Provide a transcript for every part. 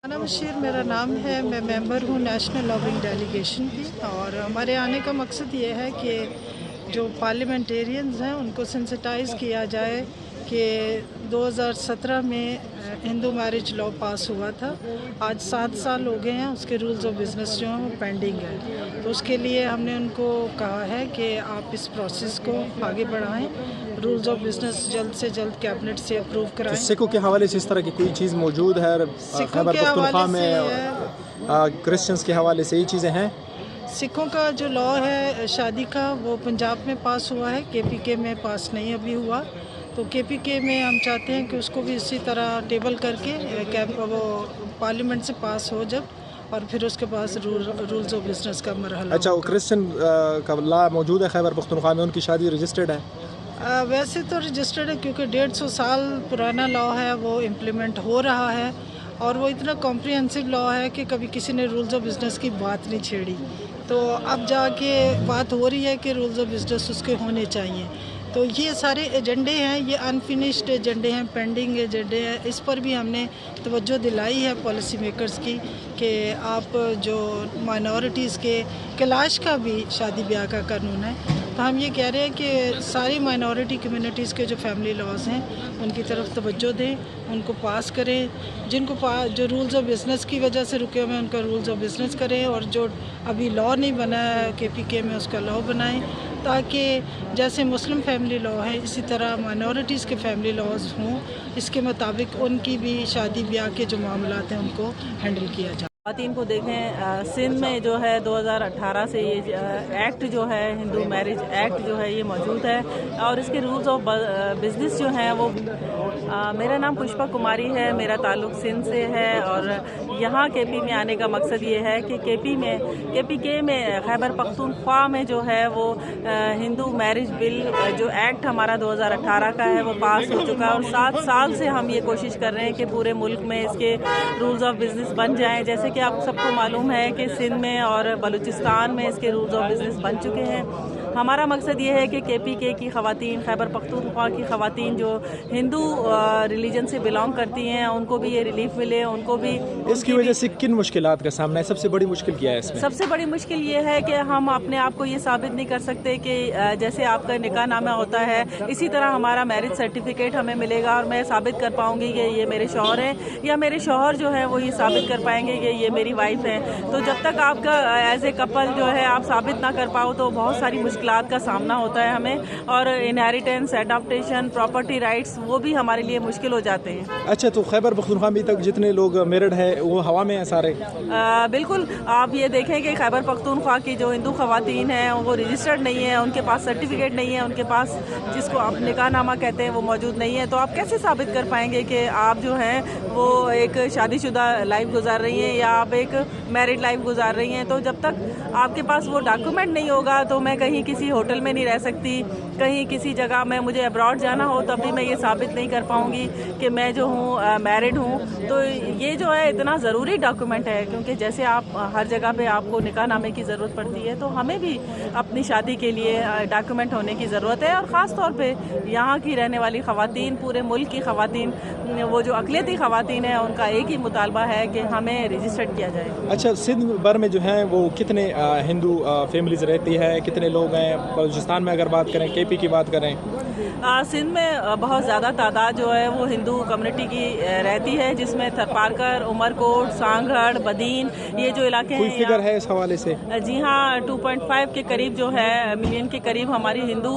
अना बशीर मेरा नाम है। मैं मेंबर हूँ नेशनल लॉबिंग डेलीगेशन की, और हमारे आने का मकसद ये है कि जो पार्लियामेंटेरियंस हैं उनको सेंसिटाइज़ किया जाए कि 2017 में हिंदू मैरिज लॉ पास हुआ था। आज 7 साल हो गए हैं, उसके रूल्स ऑफ बिज़नेस जो हैं वो पेंडिंग है। तो उसके लिए हमने उनको कहा है कि आप इस प्रोसेस को आगे बढ़ाएं, रूल्स ऑफ बिज़नेस जल्द से जल्द कैबिनेट से अप्रूव कराएं। सिखों के हवाले से इस तरह की कोई चीज़ मौजूद है सिखों के हवाले से क्रिश्चियंस के हवाले से ये चीज़ें हैं? सिखों का जो लॉ है शादी का, वो पंजाब में पास हुआ है, केपीके में पास नहीं अभी हुआ। तो केपीके में हम चाहते हैं कि उसको भी इसी तरह टेबल करके वो पार्लियामेंट से पास हो जब, और फिर उसके पास रूल्स ऑफ बिज़नेस का मरहला। अच्छा, वो क्रिश्चियन का लॉ मौजूद है खैबर पख्तूनख्वा में, उनकी शादी रजिस्टर्ड है? वैसे तो रजिस्टर्ड है, क्योंकि 150 साल पुराना लॉ है, वो इम्प्लीमेंट हो रहा है, और वो इतना कॉम्प्रिहेंसिव लॉ है कि कभी किसी ने रूल्स ऑफ बिज़नेस की बात नहीं छेड़ी। तो अब जाके बात हो रही है कि रूल्स ऑफ बिज़नेस उसके होने चाहिए। तो ये सारे एजेंडे हैं, ये अनफिनिश्ड एजेंडे हैं, पेंडिंग एजेंडे हैं। इस पर भी हमने तवज्जो दिलाई है पॉलिसी मेकर्स की कि आप जो माइनॉरिटीज़ के कैलाश का भी शादी ब्याह का कानून है, तो हम ये कह रहे हैं कि सारी माइनॉरिटी कम्युनिटीज़ के जो फैमिली लॉज हैं उनकी तरफ तवज्जो दें, उनको पास करें। जिनको जो रूल्स ऑफ बिज़नेस की वजह से रुके हुए हैं उनका रूल्स ऑफ बिज़नेस करें, और जो अभी लॉ नहीं बना है केपीके में उसका लॉ बनाएं, ताकि जैसे मुस्लिम फैमिली लॉ है इसी तरह माइनॉरिटीज़ के फैमिली लॉज हों, इसके मुताबिक उनकी भी शादी ब्याह के जो मामलात हैं उनको हैंडल किया जाए। ख़वातीन को देखें, सिंध में जो है 2018 से ये एक्ट जो है, हिंदू मैरिज एक्ट जो है ये मौजूद है, और इसके रूल्स ऑफ बिज़नेस जो हैं वो मेरा नाम पुष्पा कुमारी है, मेरा ताल्लुक़ सिंध से है, और यहाँ केपी में आने का मकसद ये है कि केपीके में खैबर पख्तूनख्वा में जो है वो हिंदू मैरिज बिल जो एक्ट हमारा 2018 का है वो पास हो चुका है, और 7 साल से हम ये कोशिश कर रहे हैं कि पूरे मुल्क में इसके रूल्स ऑफ बिज़नेस बन जाएँ। जैसे कि आप सबको मालूम है कि सिंध में और बलूचिस्तान में इसके रूल्स ऑफ बिज़नेस बन चुके हैं। हमारा मकसद ये है कि केपीके की ख़वातीन, खैबर पख्तूनख्वा की ख़वातीन जो हिंदू रिलीजन से बिलोंग करती हैं उनको भी ये रिलीफ मिले, उनको भी। इसकी वजह से किन मुश्किलात का सामना है? सबसे बड़ी मुश्किल क्या है इसमें? सबसे बड़ी मुश्किल ये है कि हम अपने आप को ये साबित नहीं कर सकते कि जैसे आपका निकाह नामा होता है इसी तरह हमारा मैरिज सर्टिफिकेट हमें मिलेगा, और मैं साबित कर पाऊँगी कि ये मेरे शौहर हैं, या मेरे शौहर जो है वो ये साबित कर पाएंगे कि ये मेरी वाइफ है। तो जब तक आपका एज ए कपल जो है आप साबित ना कर पाओ तो बहुत सारी मुश्किलात का सामना होता है हमें, और इनहेरिटेंस, एडॉप्टेशन, प्रॉपर्टी राइट्स वो भी हमारे लिए मुश्किल हो जाते हैं। अच्छा, तो खैबर पख्तूनख्वा में तक जितने लोग मेरिड है वो हवा में हैं सारे? बिल्कुल, आप ये देखें कि खैबर पख्तूनख्वा की जो हिंदू ख़वातीन हैं वो रजिस्टर्ड नहीं है, उनके पास सर्टिफिकेट नहीं है, उनके पास जिसको आप निकाह नामा कहते हैं वो मौजूद नहीं है। तो आप कैसे साबित कर पाएंगे कि आप जो हैं वो एक शादीशुदा लाइफ गुजार रही हैं या आप एक मैरिड लाइफ गुजार रही हैं? तो जब तक आपके पास वो डॉक्यूमेंट नहीं होगा तो मैं कहीं किसी होटल में नहीं रह सकती, कहीं किसी जगह में मुझे अब्रॉड जाना हो तब भी मैं ये साबित नहीं कर पाऊँगी कि मैं जो हूँ मैरिड हूँ। तो ये जो है इतना ज़रूरी डॉक्यूमेंट है, क्योंकि जैसे आप हर जगह पे आपको निकाह नामे की ज़रूरत पड़ती है, तो हमें भी अपनी शादी के लिए डॉक्यूमेंट होने की ज़रूरत है। और ख़ास तौर पे यहाँ की रहने वाली ख़वातीन, पूरे मुल्क की ख़वातीन, वो जो अक़लियती ख़वातीन हैं उनका एक ही मुतालबा है कि हमें रजिस्टर्ड किया जाए। अच्छा, सिंध भर में जो है वो कितने हिंदू फैमिलीज रहती है, कितने लोग हैं? बलूचिस्तान में अगर बात करें, केपी की बात करें, सिंध में बहुत ज़्यादा तादाद जो है वो हिंदू कम्युनिटी की रहती है, जिसमें थरपारकर, उमरकोट, सांगड़, बदीन, ये जो इलाके हैं। कोई फिगर है इस हवाले से? जी हाँ, 2.5 के करीब जो है मिलियन के करीब हमारी हिंदू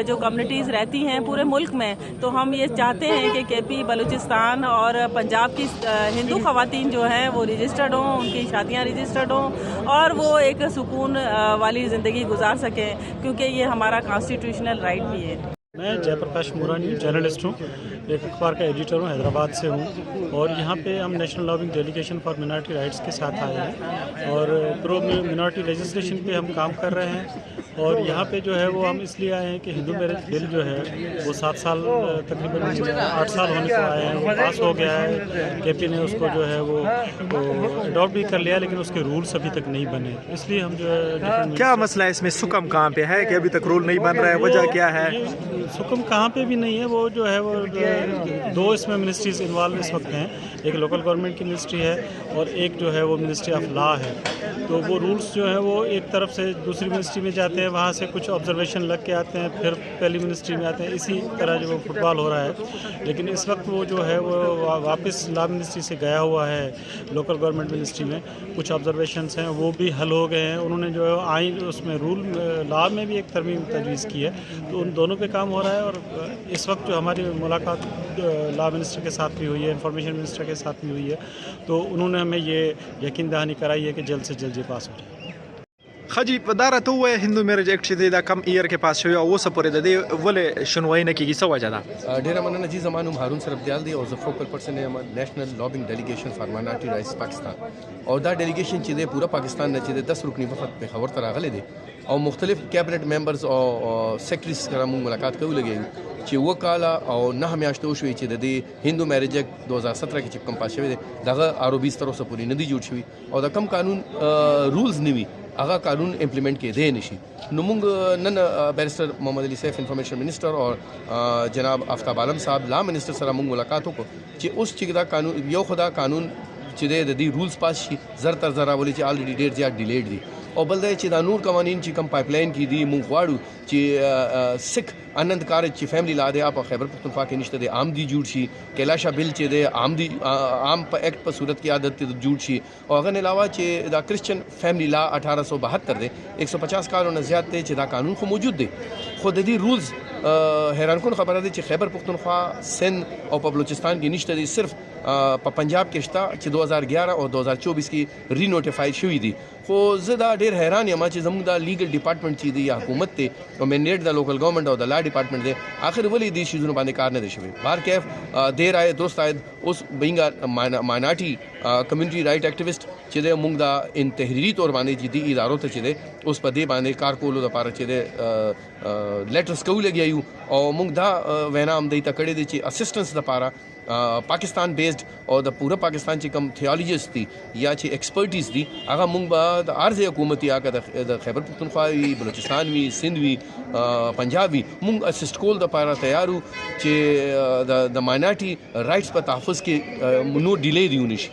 जो कम्युनिटीज़ रहती हैं पूरे मुल्क में। तो हम ये चाहते हैं कि केपी, बलूचिस्तान और पंजाब की हिंदू ख़वातीन जो हैं वो रजिस्टर्ड हों, उनकी शादियाँ रजिस्टर्ड हों, और वो एक सुकून वाली ज़िंदगी गुजार सकें, क्योंकि ये हमारा कॉन्स्टिट्यूशनल राइट भी है। मैं जयप्रकाश मुरानी जर्नलिस्ट हूँ, एक अखबार का एडिटर हूँ, हैदराबाद से हूँ, और यहाँ पे हम national lobbying delegation for minority rights के साथ आए हैं, और प्रो मिनॉरिटी लेजिस्लेशन पे हम काम कर रहे हैं। اور یہاں پہ جو ہے وہ ہم اس لیے آئے ہیں کہ ہندو میرج بل جو ہے وہ 7 سال تقریباً 8 سال ہونے کو آئے ہیں، وہ پاس ہو گیا ہے، کے پی نے اس کو جو ہے وہ اڈاپٹ بھی کر لیا، لیکن اس کے رولس ابھی تک نہیں بنے، اس لیے ہم جو ہے کیا مسئلہ ہے اس میں؟ سکم کہاں پہ ہے کہ ابھی تک رول نہیں بن رہا ہے؟ وجہ کیا ہے؟ سکم کہاں پہ بھی نہیں ہے، وہ جو ہے وہ 2 اس میں منسٹریز انوالو اس وقت ہیں، ایک لوکل گورنمنٹ کی منسٹری ہے اور ایک جو ہے وہ منسٹری آف لا ہے، تو وہ رولز جو ہیں وہ ایک طرف سے دوسری منسٹری میں جاتے ہیں، وہاں سے کچھ آبزرویشن لگ کے آتے ہیں، پھر پہلی منسٹری میں آتے ہیں، اسی طرح جو وہ فٹ بال ہو رہا ہے، لیکن اس وقت وہ جو ہے وہ واپس لا منسٹری سے گیا ہوا ہے لوکل گورنمنٹ منسٹری میں، کچھ آبزرویشنس ہیں وہ بھی حل ہو گئے ہیں، انہوں نے جو ہے آئین اس میں رول لا میں بھی ایک ترمیم تجویز کی ہے، تو ان دونوں پہ کام ہو رہا ہے، اور اس وقت جو ہماری ملاقات لا منسٹر کے ساتھ بھی ہوئی ہے، انفارمیشن منسٹر کے ساتھ بھی ہوئی ہے، تو انہوں نے ہمیں یہ یقین دہانی کرائی ہے کہ جلد سے جلد یہ پاس ہو جائے۔ خجی دارا تو وہ ہندو میرج ایکٹ چې دا کم ایئر کې پاس شوی او اوسه پورې د دې ولې شنوای نه کیږي، څه وجه ده؟ ډیره مننه جی، زما نوم هارون سربدیال دی او زه فوکل پرسن یم national lobbying delegation for minority rights Pakistan, او دا ډیلیګیشن چې دی پورا پاکستان نه چې دی 10 رکنی وفد پېښور ته راغلی دی او مختلف کیبنٹ ممبرز او سیکرټریز سره موږ ملاقات کوو لګیو چې 2 کاله او 9 میاشتې وشوې چې د دې هندو میرج ایکټ 2017 کې چې کوم پاس شوی دی دغه آر.او.بیز تر اوسه پورې نه دی جوړ شوي او د کم قانون رولز نه وي هغه قانون امپلیمنٹ کېدی نشي، نو موږ نن بیرسټر Muhammad Ali safe information minister اور جناب آفتاب عالم صاحب لا منسٹر سره موږ ملاقات وکړو چې اوس چې دا قانون یو خدا قانون چې دی د دې رولز پاس شي زر تر زر راولي چې الریډي ډېر زیات ډیلیډ دي، او بل دا چې دا نور قوانین چې کم پایپ لاین کې دي موږ غواړو چې سکھ آنند کارج چې فیملی لا دی آپ خیبر پختونخوا کې نشته دی عام دی جوړ شي، کیلاشا بل چې دی عام دی عام په ایکټ په صورت کې عادت جوړ شي، او هغه نه علاوه چې دا کرسچن فیملی لا 1872 دی 150 کالو نه زیات دی چې دا قانون خو موجود دی، خو د دې رولز حیران کن خبره ده چې خیبر پختونخوا سندھ او په بلوچستان کې نشته دي، صرف په پنجاب کې شته چې 2011 او 2024 کې ری نوټیفای شوی دي، خو زه دا ډېر حیران یم چې زموږ دا لیګل ډپارټمنټ چې دی یا حکومت دی او مینډیټ د لوکل گورنمنٹ او د لا ډپارټمنټ دی آخر ولې دې شیزونو باندې کار نه دی شوی، بهر کیف دیر آئے درست آئے اوس بینګ ماینورټي کمیونټي رائټ ایکټیویسټ چې دی موږ دا ان تحریری طور باندې چې دې ادارو ته چې دی اوس په دې باندې کار کولو دپاره چې دی لیټرز کوو لګیا یو، او موږ دا وینا هم دی ته کړې دی چې اسسټنس دپاره پاکستان بیسڈ اور دا پورا پاکستان چې کم تھیالوجیز دي یا چې ایکسپرټیز دي هغه موږ به د عرض حکومت یا د خیبر پختونخوا وي، بلوچستان وي، سندھ وي، پنجاب وي، موږ اسسټ کول دپاره تیار یو چې د ماینورټي رائټس په تحفظ کې نو ډیلی دی ونشي.